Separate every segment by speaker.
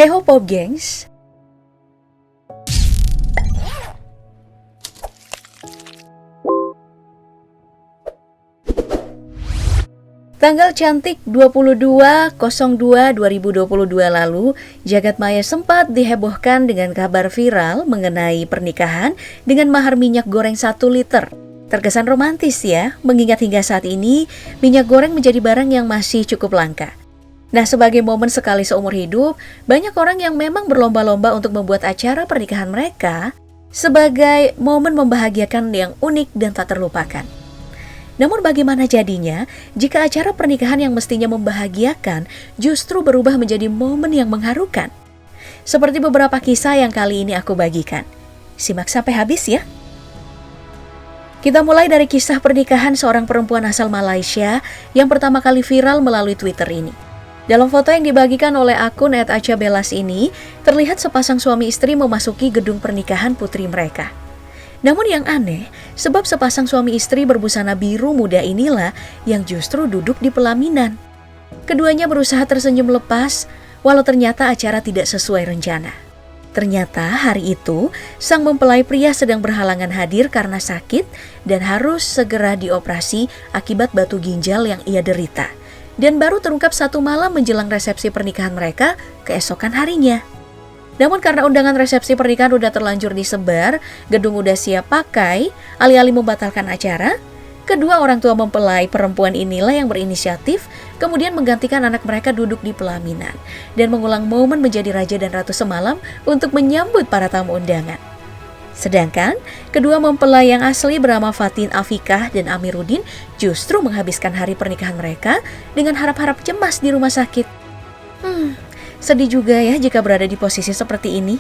Speaker 1: Hey ho Pop Gengs. Tanggal cantik 22/02/2022 lalu, jagat maya sempat dihebohkan dengan kabar viral mengenai pernikahan dengan mahar minyak goreng 1 liter. Terkesan romantis ya, mengingat hingga saat ini minyak goreng menjadi barang yang masih cukup langka. Nah, sebagai momen sekali seumur hidup, banyak orang yang memang berlomba-lomba untuk membuat acara pernikahan mereka sebagai momen membahagiakan yang unik dan tak terlupakan. Namun bagaimana jadinya jika acara pernikahan yang mestinya membahagiakan justru berubah menjadi momen yang mengharukan? Seperti beberapa kisah yang kali ini aku bagikan. Simak sampai habis ya. Kita mulai dari kisah pernikahan seorang perempuan asal Malaysia yang pertama kali viral melalui Twitter ini. Dalam foto yang dibagikan oleh akun @acabelas ini, terlihat sepasang suami istri memasuki gedung pernikahan putri mereka. Namun yang aneh, sebab sepasang suami istri berbusana biru muda inilah yang justru duduk di pelaminan. Keduanya berusaha tersenyum lepas, walau ternyata acara tidak sesuai rencana. Ternyata hari itu, sang mempelai pria sedang berhalangan hadir karena sakit dan harus segera dioperasi akibat batu ginjal yang ia derita. Dan baru terungkap 1 malam menjelang resepsi pernikahan mereka keesokan harinya. Namun karena undangan resepsi pernikahan udah terlanjur disebar, gedung udah siap pakai, alih-alih membatalkan acara, kedua orang tua mempelai perempuan inilah yang berinisiatif, kemudian menggantikan anak mereka duduk di pelaminan, dan mengulang momen menjadi raja dan ratu semalam untuk menyambut para tamu undangan. Sedangkan, kedua mempelai yang asli bernama Fatin Afikah dan Amiruddin justru menghabiskan hari pernikahan mereka dengan harap-harap cemas di rumah sakit. Sedih juga ya jika berada di posisi seperti ini.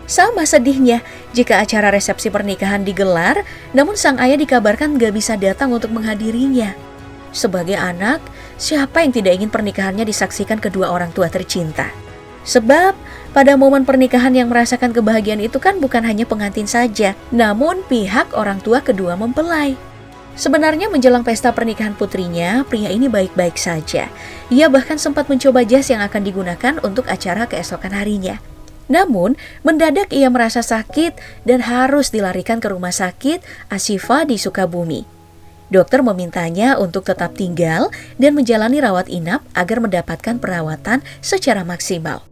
Speaker 1: Sama sedihnya jika acara resepsi pernikahan digelar, namun sang ayah dikabarkan gak bisa datang untuk menghadirinya. Sebagai anak, siapa yang tidak ingin pernikahannya disaksikan kedua orang tua tercinta? Sebab pada momen pernikahan yang merasakan kebahagiaan itu kan bukan hanya pengantin saja, namun pihak orang tua kedua mempelai. Sebenarnya menjelang pesta pernikahan putrinya, pria ini baik-baik saja. Ia bahkan sempat mencoba jas yang akan digunakan untuk acara keesokan harinya. Namun, mendadak ia merasa sakit dan harus dilarikan ke rumah sakit Ashifa di Sukabumi. Dokter memintanya untuk tetap tinggal dan menjalani rawat inap agar mendapatkan perawatan secara maksimal.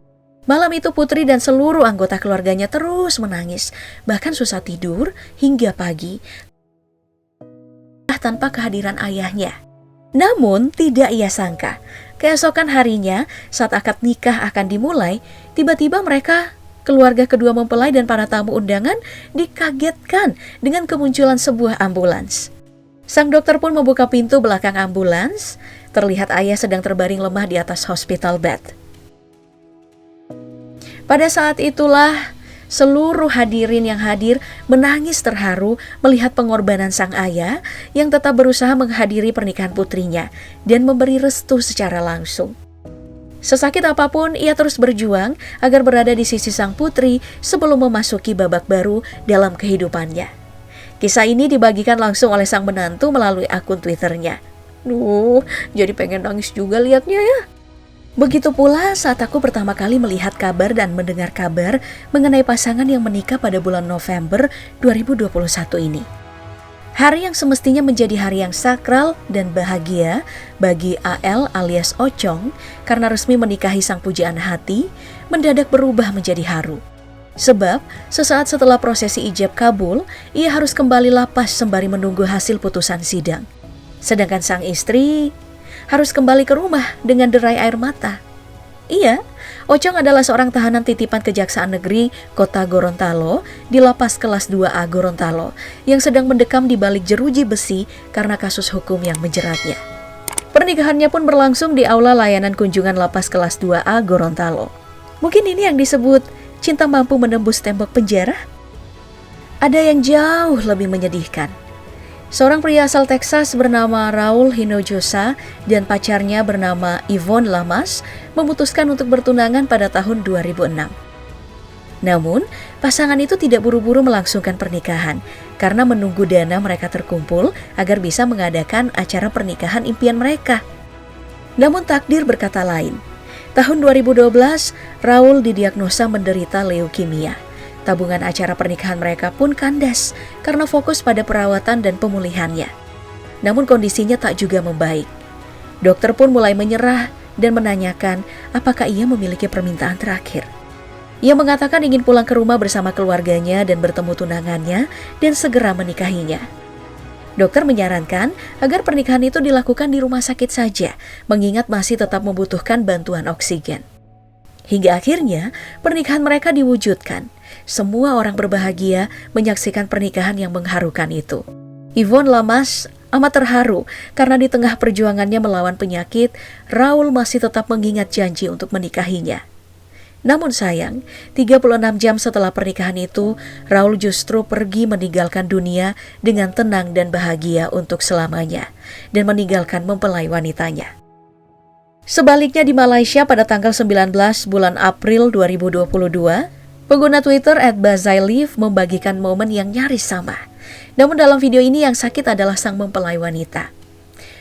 Speaker 1: Malam itu putri dan seluruh anggota keluarganya terus menangis, bahkan susah tidur hingga pagi tanpa kehadiran ayahnya. Namun tidak ia sangka, keesokan harinya saat akad nikah akan dimulai, tiba-tiba mereka, keluarga kedua mempelai dan para tamu undangan dikagetkan dengan kemunculan sebuah ambulans. Sang dokter pun membuka pintu belakang ambulans, terlihat ayah sedang terbaring lemah di atas hospital bed. Pada saat itulah, seluruh hadirin yang hadir menangis terharu melihat pengorbanan sang ayah yang tetap berusaha menghadiri pernikahan putrinya dan memberi restu secara langsung. Sesakit apapun, ia terus berjuang agar berada di sisi sang putri sebelum memasuki babak baru dalam kehidupannya. Kisah ini dibagikan langsung oleh sang menantu melalui akun Twitternya. Jadi pengen nangis juga liatnya ya. Begitu pula saat aku pertama kali melihat kabar dan mendengar kabar mengenai pasangan yang menikah pada bulan November 2021 ini. Hari yang semestinya menjadi hari yang sakral dan bahagia bagi AL alias Ocong karena resmi menikahi sang pujaan hati, mendadak berubah menjadi haru. Sebab sesaat setelah prosesi ijab kabul, ia harus kembali lapas sembari menunggu hasil putusan sidang. Sedangkan sang istri harus kembali ke rumah dengan derai air mata. Iya, Ocong adalah seorang tahanan titipan Kejaksaan Negeri Kota Gorontalo di Lapas Kelas 2A Gorontalo yang sedang mendekam di balik jeruji besi karena kasus hukum yang menjeratnya. Pernikahannya pun berlangsung di aula layanan kunjungan Lapas Kelas 2A Gorontalo. Mungkin ini yang disebut cinta mampu menembus tembok penjara? Ada yang jauh lebih menyedihkan. Seorang pria asal Texas bernama Raul Hinojosa dan pacarnya bernama Yvonne Lamas memutuskan untuk bertunangan pada tahun 2006. Namun, pasangan itu tidak buru-buru melangsungkan pernikahan karena menunggu dana mereka terkumpul agar bisa mengadakan acara pernikahan impian mereka. Namun takdir berkata lain. Tahun 2012, Raul didiagnosa menderita leukemia. Tabungan acara pernikahan mereka pun kandas karena fokus pada perawatan dan pemulihannya. Namun kondisinya tak juga membaik. Dokter pun mulai menyerah dan menanyakan apakah ia memiliki permintaan terakhir. Ia mengatakan ingin pulang ke rumah bersama keluarganya dan bertemu tunangannya dan segera menikahinya. Dokter menyarankan agar pernikahan itu dilakukan di rumah sakit saja, mengingat masih tetap membutuhkan bantuan oksigen. Hingga akhirnya pernikahan mereka diwujudkan. Semua orang berbahagia menyaksikan pernikahan yang mengharukan itu. Yvonne Lamas amat terharu karena di tengah perjuangannya melawan penyakit, Raul masih tetap mengingat janji untuk menikahinya. Namun sayang, 36 jam setelah pernikahan itu, Raul justru pergi meninggalkan dunia dengan tenang dan bahagia untuk selamanya, dan meninggalkan mempelai wanitanya. Sebaliknya di Malaysia pada tanggal 19 bulan April 2022, pengguna Twitter @bazailive membagikan momen yang nyaris sama. Namun dalam video ini yang sakit adalah sang mempelai wanita.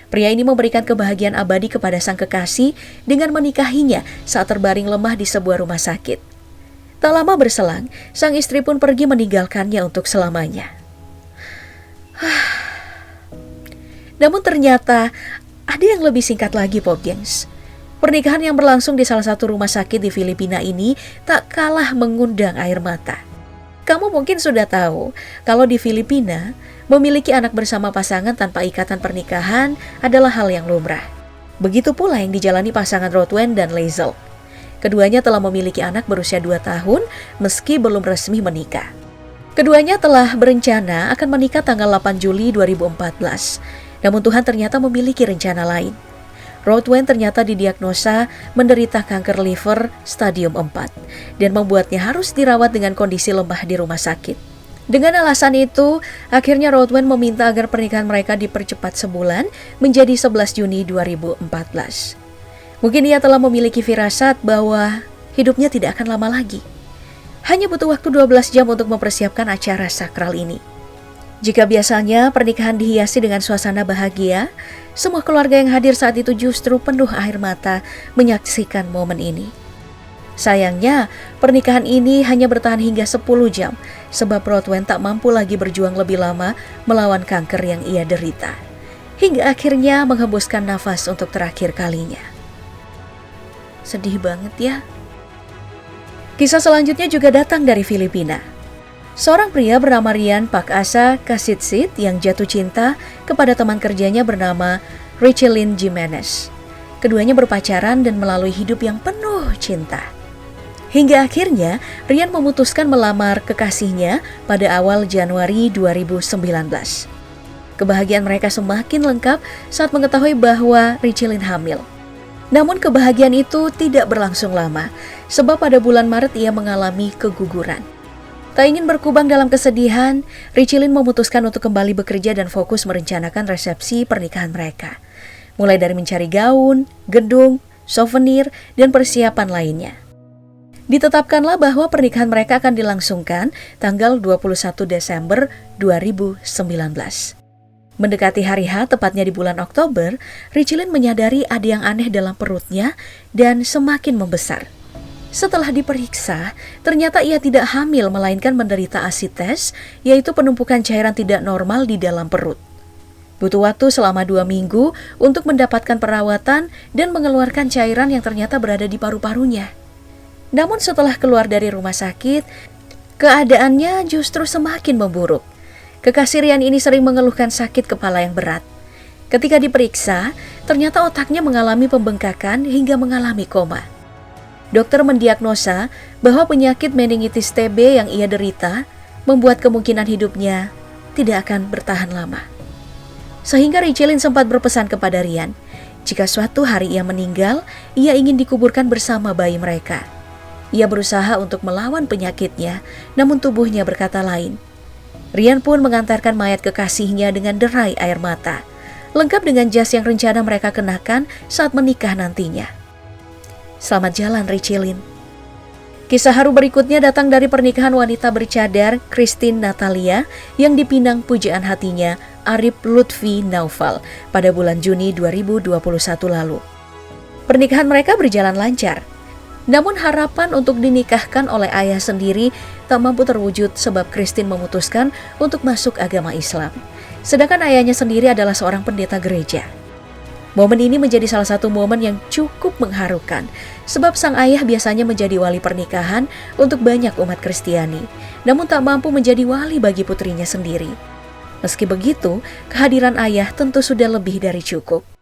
Speaker 1: Pria ini memberikan kebahagiaan abadi kepada sang kekasih dengan menikahinya saat terbaring lemah di sebuah rumah sakit. Tak lama berselang, sang istri pun pergi meninggalkannya untuk selamanya. Namun ternyata ada yang lebih singkat lagi, Pop Gengs. Pernikahan yang berlangsung di salah satu rumah sakit di Filipina ini tak kalah mengundang air mata. Kamu mungkin sudah tahu kalau di Filipina, memiliki anak bersama pasangan tanpa ikatan pernikahan adalah hal yang lumrah. Begitu pula yang dijalani pasangan Rothwen dan Lazel. Keduanya telah memiliki anak berusia 2 tahun meski belum resmi menikah. Keduanya telah berencana akan menikah tanggal 8 Juli 2014. Namun Tuhan ternyata memiliki rencana lain. Rothwen ternyata didiagnosa menderita kanker liver stadium 4 dan membuatnya harus dirawat dengan kondisi lemah di rumah sakit. Dengan alasan itu, akhirnya Rothwen meminta agar pernikahan mereka dipercepat sebulan menjadi 11 Juni 2014. Mungkin ia telah memiliki firasat bahwa hidupnya tidak akan lama lagi. Hanya butuh waktu 12 jam untuk mempersiapkan acara sakral ini. Jika biasanya pernikahan dihiasi dengan suasana bahagia, semua keluarga yang hadir saat itu justru penuh air mata menyaksikan momen ini. Sayangnya, pernikahan ini hanya bertahan hingga 10 jam sebab Rothwen tak mampu lagi berjuang lebih lama melawan kanker yang ia derita. Hingga akhirnya menghembuskan nafas untuk terakhir kalinya. Sedih banget ya. Kisah selanjutnya juga datang dari Filipina. Seorang pria bernama Rian Pak-asa Kasitsit yang jatuh cinta kepada teman kerjanya bernama Richelyn Jimenez. Keduanya berpacaran dan melalui hidup yang penuh cinta. Hingga akhirnya, Rian memutuskan melamar kekasihnya pada awal Januari 2019. Kebahagiaan mereka semakin lengkap saat mengetahui bahwa Richelyn hamil. Namun kebahagiaan itu tidak berlangsung lama, sebab pada bulan Maret ia mengalami keguguran. Tak ingin berkubang dalam kesedihan, Richelyn memutuskan untuk kembali bekerja dan fokus merencanakan resepsi pernikahan mereka. Mulai dari mencari gaun, gedung, souvenir, dan persiapan lainnya. Ditetapkanlah bahwa pernikahan mereka akan dilangsungkan tanggal 21 Desember 2019. Mendekati hari H, tepatnya di bulan Oktober, Richelyn menyadari ada yang aneh dalam perutnya dan semakin membesar. Setelah diperiksa, ternyata ia tidak hamil melainkan menderita asites, yaitu penumpukan cairan tidak normal di dalam perut. Butuh waktu selama 2 minggu untuk mendapatkan perawatan dan mengeluarkan cairan yang ternyata berada di paru-parunya. Namun setelah keluar dari rumah sakit, keadaannya justru semakin memburuk. Kekasih Rian ini sering mengeluhkan sakit kepala yang berat. Ketika diperiksa, ternyata otaknya mengalami pembengkakan hingga mengalami koma. Dokter mendiagnosa bahwa penyakit meningitis TB yang ia derita membuat kemungkinan hidupnya tidak akan bertahan lama. Sehingga Richelyn sempat berpesan kepada Rian, jika suatu hari ia meninggal, ia ingin dikuburkan bersama bayi mereka. Ia berusaha untuk melawan penyakitnya, namun tubuhnya berkata lain. Rian pun mengantarkan mayat kekasihnya dengan derai air mata, lengkap dengan jas yang rencana mereka kenakan saat menikah nantinya. Selamat jalan, Richelyn. Kisah haru berikutnya datang dari pernikahan wanita bercadar Christine Natalia yang dipinang pujaan hatinya Arif Lutfi Naufal pada bulan Juni 2021 lalu. Pernikahan mereka berjalan lancar. Namun harapan untuk dinikahkan oleh ayah sendiri tak mampu terwujud sebab Christine memutuskan untuk masuk agama Islam. Sedangkan ayahnya sendiri adalah seorang pendeta gereja. Momen ini menjadi salah satu momen yang cukup mengharukan, sebab sang ayah biasanya menjadi wali pernikahan untuk banyak umat Kristiani, namun tak mampu menjadi wali bagi putrinya sendiri. Meski begitu, kehadiran ayah tentu sudah lebih dari cukup.